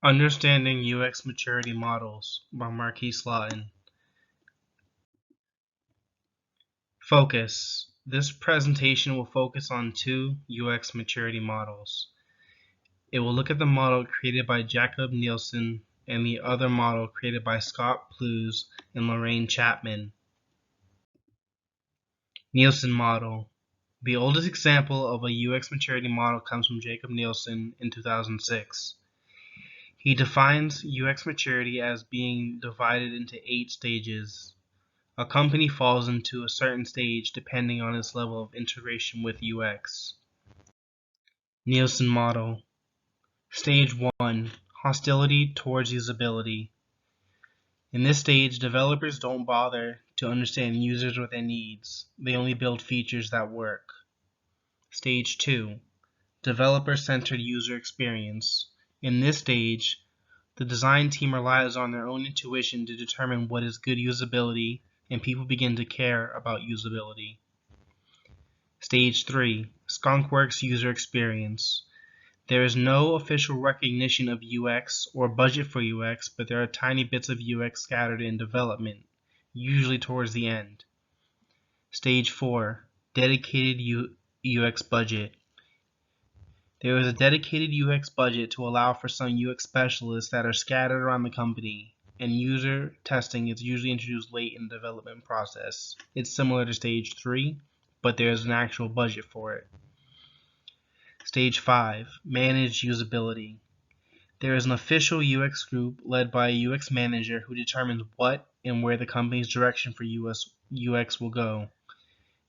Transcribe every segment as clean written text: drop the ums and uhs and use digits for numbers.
Understanding UX Maturity Models by Marquise Lawton. Focus. This presentation will focus on two UX maturity models. It will look at the model created by Jakob Nielsen and the other model created by Scott Plews and Lorraine Chapman. Nielsen model. The oldest example of a UX maturity model comes from Jakob Nielsen in 2006. He defines UX maturity as being divided into 8 stages. A company falls into a certain stage depending on its level of integration with UX. Nielsen model. Stage 1. Hostility towards usability. In this stage, developers don't bother to understand users or their needs. They only build features that work. Stage 2. Developer-centered user experience. In this stage, the design team relies on their own intuition to determine what is good usability, and people begin to care about usability. Stage 3. Skunkworks user experience. There is no official recognition of UX or budget for UX, but there are tiny bits of UX scattered in development, usually towards the end. Stage 4. Dedicated UX budget. There is a dedicated UX budget to allow for some UX specialists that are scattered around the company, and user testing is usually introduced late in the development process. It's similar to Stage 3, but there is an actual budget for it. Stage 5. Managed usability. There is an official UX group led by a UX manager who determines what and where the company's direction for UX will go.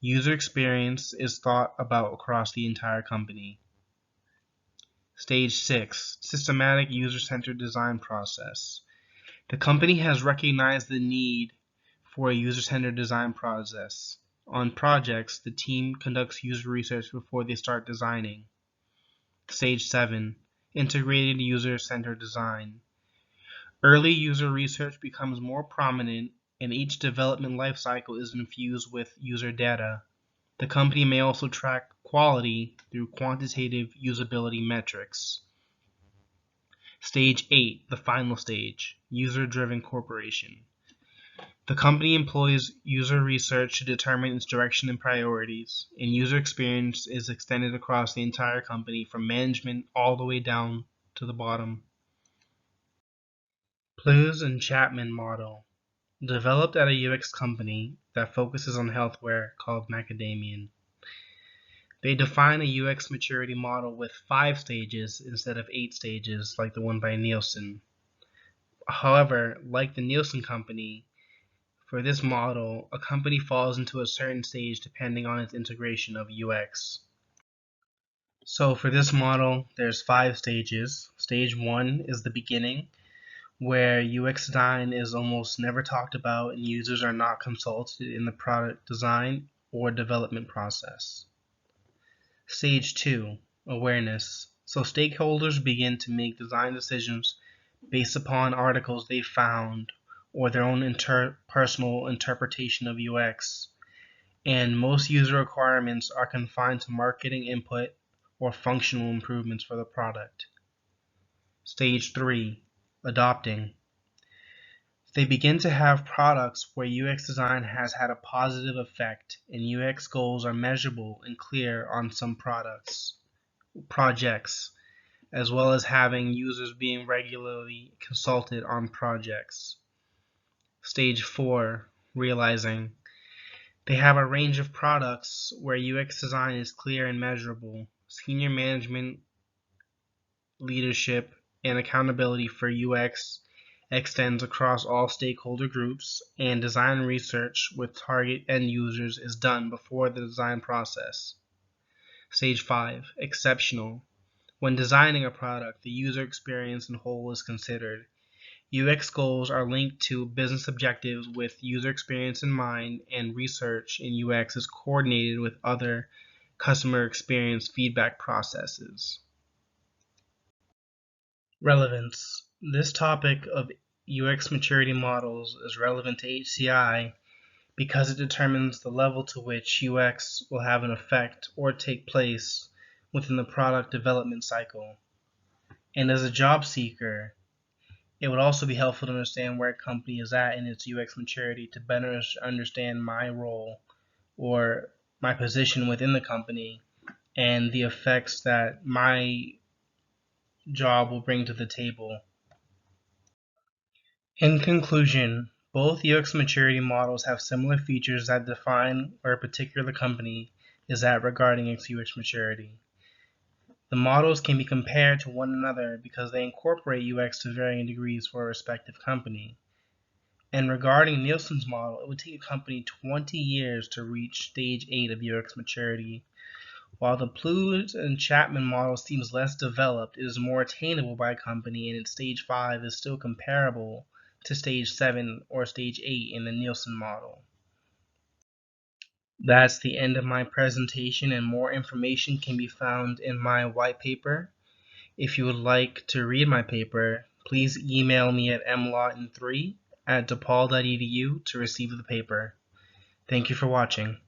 User experience is thought about across the entire company. Stage 6. Systematic user-centered design process. The company has recognized the need for a user-centered design process. On projects, the team conducts user research before they start designing. Stage 7. Integrated user-centered design. Early user research becomes more prominent, and each development lifecycle is infused with user data. The company may also track quality through quantitative usability metrics. Stage 8, the final stage, user-driven corporation. The company employs user research to determine its direction and priorities, and user experience is extended across the entire company from management all the way down to the bottom. Plews and Chapman model. Developed at a UX company that focuses on healthcare called Macadamian. They define a UX maturity model with 5 stages instead of 8 stages like the one by Nielsen. However, like the Nielsen company, for this model, a company falls into a certain stage depending on its integration of UX. So for this model, there's 5 stages. Stage 1 is the beginning, where UX design is almost never talked about and users are not consulted in the product design or development process. Stage 2, awareness. So stakeholders begin to make design decisions based upon articles they found or their own personal interpretation of UX, and most user requirements are confined to marketing input or functional improvements for the product. Stage 3, adopting. They begin to have products where UX design has had a positive effect and UX goals are measurable and clear on some projects, as well as having users being regularly consulted on projects. Stage 4, realizing. They have a range of products where UX design is clear and measurable. Senior management, leadership, and accountability for UX extends across all stakeholder groups, and design research with target end users is done before the design process. Stage 5, exceptional. When designing a product, the user experience in whole is considered. UX goals are linked to business objectives with user experience in mind, and research in UX is coordinated with other customer experience feedback processes. Relevance. This topic of UX maturity models is relevant to HCI because it determines the level to which UX will have an effect or take place within the product development cycle. And as a job seeker, It would also be helpful to understand where a company is at in its UX maturity to better understand my role or my position within the company and the effects that my job will bring to the table. In conclusion, both UX maturity models have similar features that define where a particular company is at regarding its UX maturity. The models can be compared to one another because they incorporate UX to varying degrees for a respective company. And regarding Nielsen's model, it would take a company 20 years to reach stage 8 of UX maturity. While the Pluge and Chapman model seems less developed, it is more attainable by a company, and its stage 5 is still comparable to stage 7 or stage 8 in the Nielsen model. That's the end of my presentation, and more information can be found in my white paper. If you would like to read my paper, please email me at mlawton3@depaul.edu to receive the paper. Thank you for watching.